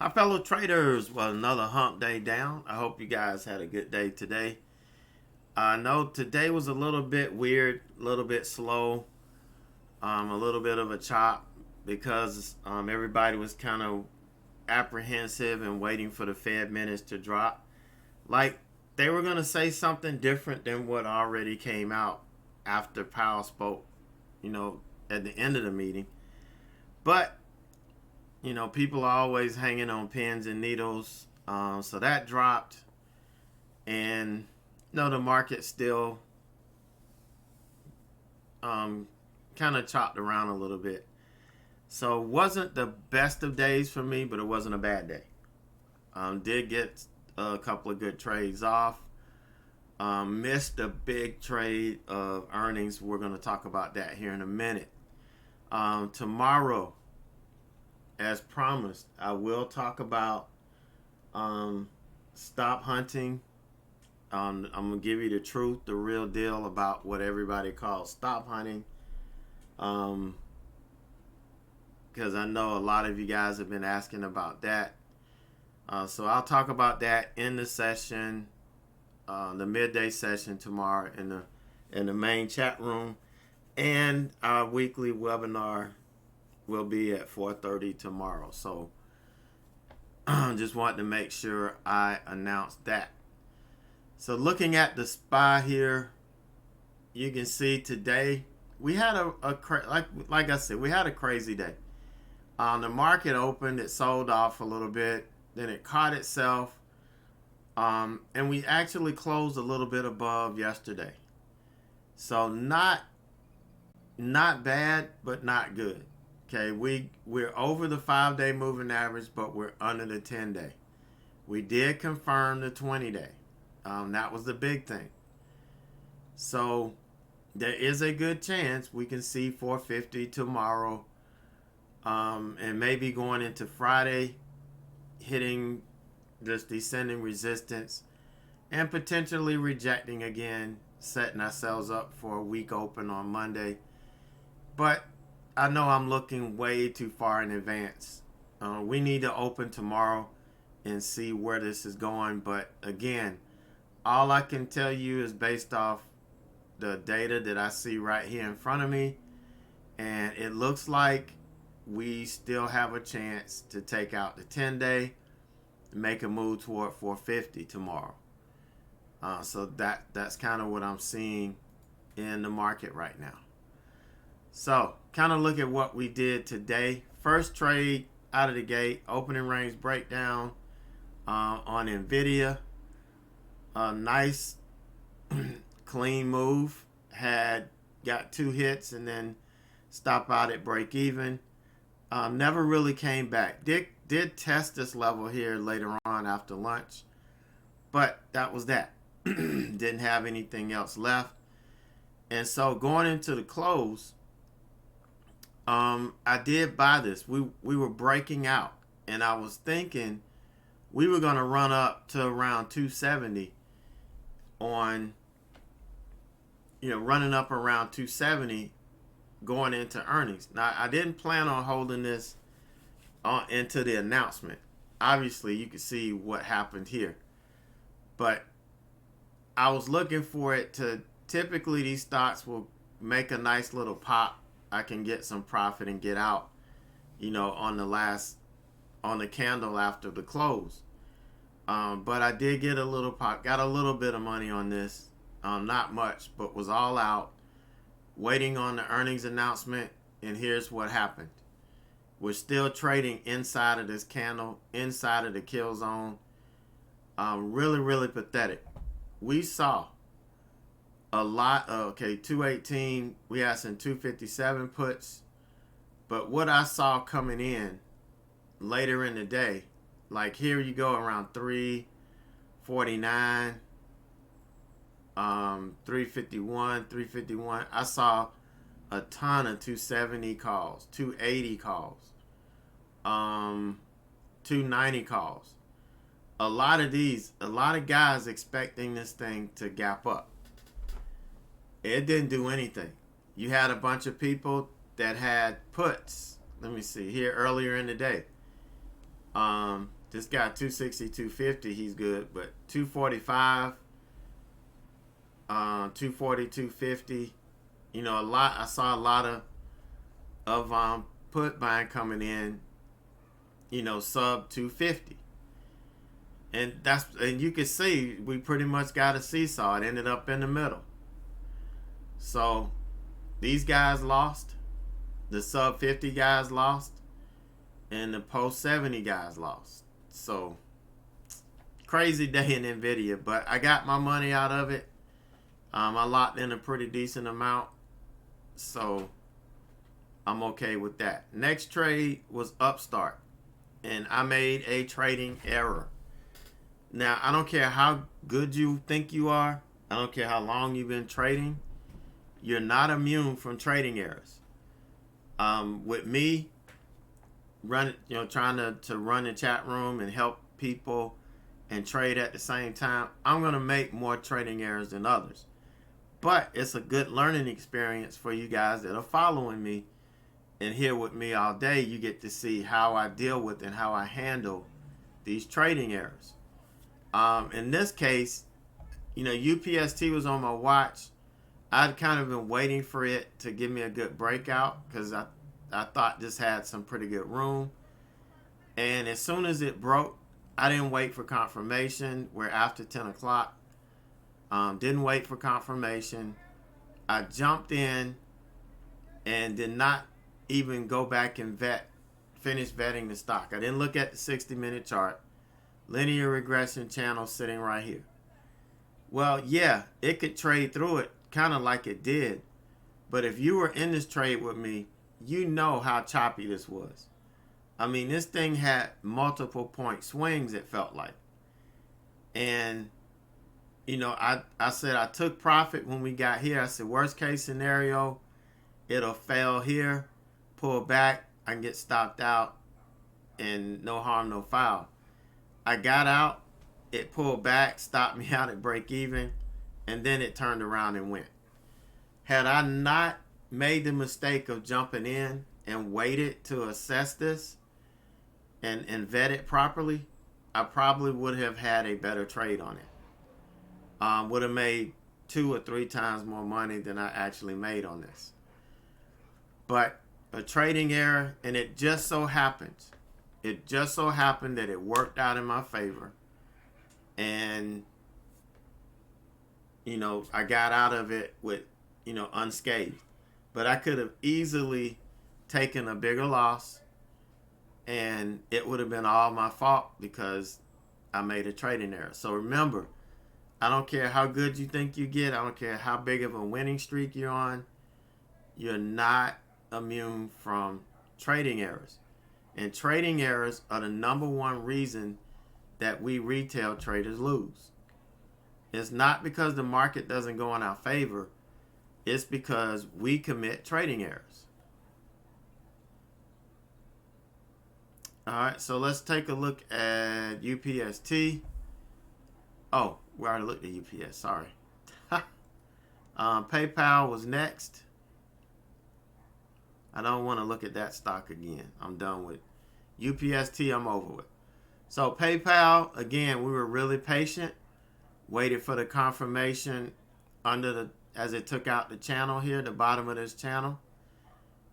My fellow traders, well, another hump day down. I hope you guys had a good day today. I know today was a little bit weird, a little bit slow, a little bit of a chop because everybody was kind of apprehensive and waiting for the Fed minutes to drop. Like they were going to say something different than what already came out after Powell spoke, at the end of the meeting. But people are always hanging on pins and needles. So that dropped. And, the market still kind of chopped around a little bit. So it wasn't the best of days for me, but it wasn't a bad day. Did get a couple of good trades off. Missed a big trade of earnings. We're going to talk about that here in a minute. Tomorrow, as promised, I will talk about stop hunting. I'm going to give you the truth, the real deal about what everybody calls stop hunting. Because I know a lot of you guys have been asking about that. So I'll talk about that in the session, the midday session tomorrow in the main chat room. And our weekly webinar will be at 4:30 tomorrow. So just wanted to make sure I announced that. So looking at the SPY here, you can see today we had like I said, we had a crazy day. The market opened, it sold off a little bit, then it caught itself, and we actually closed a little bit above yesterday. So not bad, but not good. Okay, we're over the 5-day moving average, but we're under the 10-day. We did confirm the 20-day. That was the big thing. So there is a good chance we can see 450 tomorrow, and maybe going into Friday, hitting this descending resistance, and potentially rejecting again, setting ourselves up for a weak open on Monday. But I know I'm looking way too far in advance. We need to open tomorrow and see where this is going. But again, all I can tell you is based off the data that I see right here in front of me. And it looks like we still have a chance to take out the 10-day and make a move toward 450 tomorrow. So that's kind of what I'm seeing in the market right now. So, kind of look at what we did today. First trade out of the gate, opening range breakdown on NVDA. A nice, clean move. Got 2 hits and then stop out at break even. Never really came back. Did test this level here later on after lunch, but that was that. Didn't have anything else left. And so going into the close, I did buy this. We were breaking out, and I was thinking we were going to run up to around 270 on, running up around 270 going into earnings. Now, I didn't plan on holding this into the announcement. Obviously, you can see what happened here. But I was looking for it to, typically these stocks will make a nice little pop. I can get some profit and get out, on the candle after the close. But I did get a little pop, got a little bit of money on this, not much, but was all out, waiting on the earnings announcement, and here's what happened. We're still trading inside of this candle, inside of the kill zone. Really, really pathetic. We saw a lot of, 218, we had some 257 puts, but what I saw coming in later in the day, like here you go around 349, 351, I saw a ton of 270 calls, 280 calls, 290 calls. A lot of guys expecting this thing to gap up. It didn't do anything. You had a bunch of people that had puts. Let me see here earlier in the day. this guy 260, 250, he's good, but 245, 240, 250, you know, I saw a lot of put buying coming in, you know, sub 250. And you can see we pretty much got a seesaw. It ended up in the middle. So these guys lost, the sub 50 guys lost, and the post 70 guys lost. So crazy day in NVIDIA, but I got my money out of it. I locked in a pretty decent amount, so I'm okay with that. Next trade was Upstart, and I made a trading error. Now, I don't care how good you think you are. I don't care how long you've been trading. You're not immune from trading errors. With me, trying to run the chat room and help people and trade at the same time, I'm going to make more trading errors than others. But it's a good learning experience for you guys that are following me and here with me all day. You get to see how I deal with and how I handle these trading errors. In this case, you know, UPST was on my watch. I'd kind of been waiting for it to give me a good breakout because I thought this had some pretty good room. And as soon as it broke, I didn't wait for confirmation. We're after 10 o'clock. Didn't wait for confirmation. I jumped in and did not even go back and finish vetting the stock. I didn't look at the 60-minute chart. Linear regression channel sitting right here. Well, yeah, it could trade through it kind of like it did. But if you were in this trade with me, you know how choppy this was. I mean, this thing had multiple point swings, it felt like. And, you know, I said I took profit when we got here. I said, worst case scenario, it'll fail here, pull back, I can get stopped out, and no harm, no foul. I got out, it pulled back, stopped me out at break even, and then it turned around and went. Had I not made the mistake of jumping in and waited to assess this and vet it properly, I probably would have had a better trade on it. Would have made 2 or 3 times more money than I actually made on this. But a trading error, and it just so happens. It just so happened that it worked out in my favor. And, you know, I got out of it with, you know, unscathed. But I could have easily taken a bigger loss, and it would have been all my fault because I made a trading error. So remember, I don't care how good you think you get. I don't care how big of a winning streak you're on. You're not immune from trading errors. And trading errors are the number one reason that we retail traders lose. It's not because the market doesn't go in our favor. It's because we commit trading errors. All right, so let's take a look at UPST. Oh, we already looked at UPS, sorry. PayPal was next. I don't want to look at that stock again. I'm done with UPST. I'm over with. So PayPal, again, we were really patient. Waited for the confirmation as it took out the channel here, the bottom of this channel.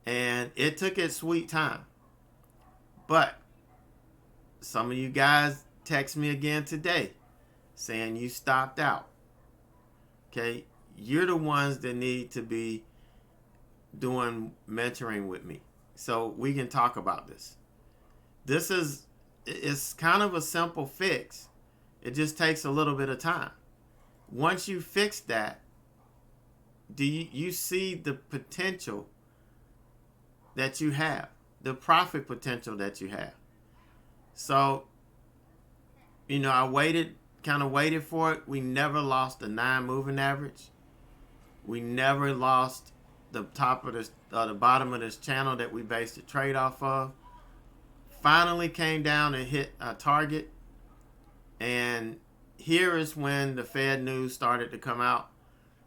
And it took its sweet time. But some of you guys text me again today saying you stopped out. Okay? You're the ones that need to be doing mentoring with me so we can talk about this. It's kind of a simple fix. It just takes a little bit of time. Once you fix that, do you see the potential that you have, the profit potential that you have? So, you know, I kind of waited for it. We never lost the 9 moving average. We never lost the top of this, the bottom of this channel that we based the trade off of. Finally came down and hit a target. And here is when the Fed news started to come out.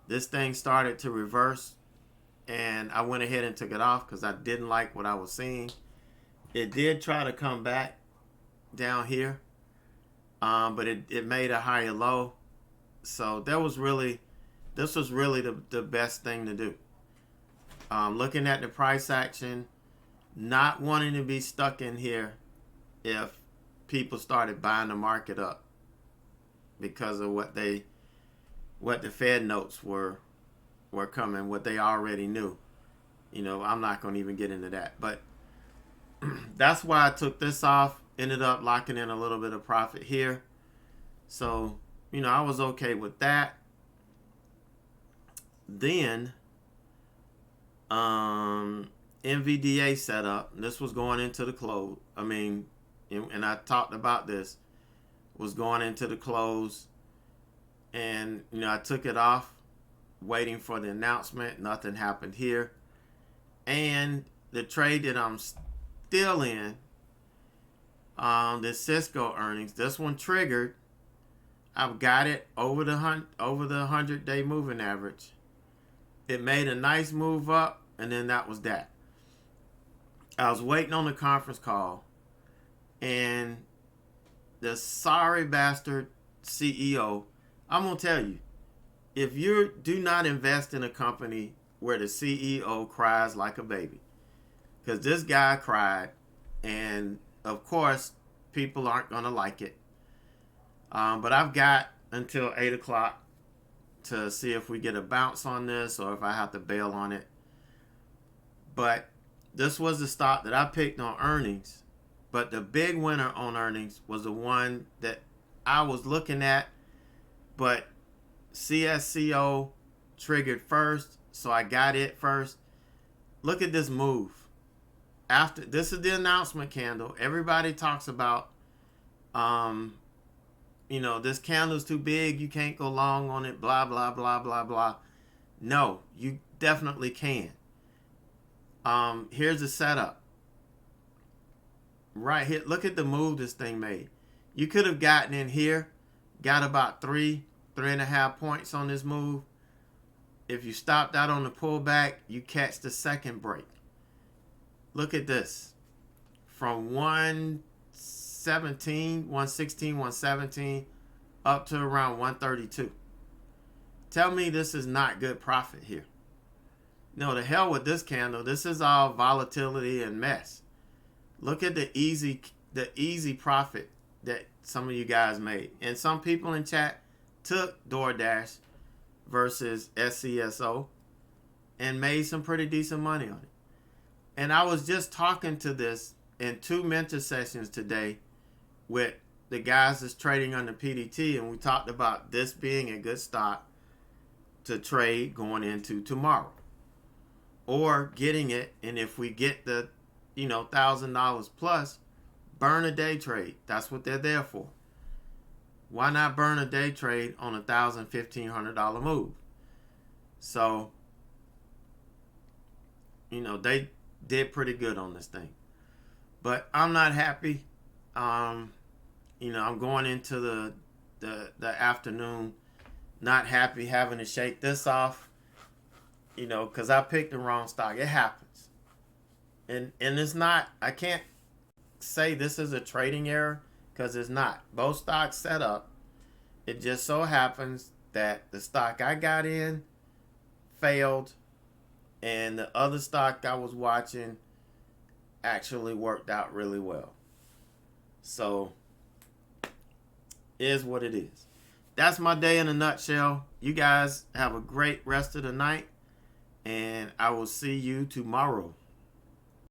This thing started to reverse. And I went ahead and took it off because I didn't like what I was seeing. It did try to come back down here. but it made a higher low. So this was really the best thing to do. Looking at the price action, not wanting to be stuck in here if people started buying the market up because of what the Fed notes were coming, what they already knew. I'm not going to even get into that. But that's why I took this off. Ended up locking in a little bit of profit here. So, I was okay with that. Then, NVDA setup. This was going into the close. And I talked about this. Was going into the close. And, I took it off, waiting for the announcement. Nothing happened here. And the trade that I'm still in, the CSCO earnings, this one triggered. I've got it over the 100-day moving average. It made a nice move up, and then that was that. I was waiting on the conference call, and the sorry bastard CEO, I'm going to tell you, if you do not invest in a company where the CEO cries like a baby, because this guy cried, and of course, people aren't going to like it. But I've got until 8 o'clock to see if we get a bounce on this or if I have to bail on it. But this was the stock that I picked on earnings. But the big winner on earnings was the one that I was looking at. But CSCO triggered first, so I got it first. Look at this move. This is the announcement candle. Everybody talks about, this candle's too big. You can't go long on it. Blah, blah, blah, blah, blah. No, you definitely can. Here's the setup. Right here. Look at the move this thing made. You could have gotten in here, got about 3.5 points on this move. If you stopped out on the pullback, you catch the second break. Look at this. From 116, 117, up to around 132. Tell me this is not good profit here. No, the hell with this candle. This is all volatility and mess. Look at the easy profit that some of you guys made. And some people in chat took DoorDash versus SCSO and made some pretty decent money on it. And I was just talking to this in 2 mentor sessions today with the guys that's trading on the PDT, and we talked about this being a good stock to trade going into tomorrow. Or getting it, and if we get the, $1,000 plus, burn a day trade. That's what they're there for. Why not burn a day trade on a $1,000, $1,500 move? So, they did pretty good on this thing. But I'm not happy. I'm going into the afternoon not happy, having to shake this off, because I picked the wrong stock. It happens. And it's not, I can't say this is a trading error, because it's not. Both stocks set up. It just so happens that the stock I got in failed, and the other stock I was watching actually worked out really well. So, is what it is. That's my day in a nutshell. You guys have a great rest of the night, and I will see you tomorrow.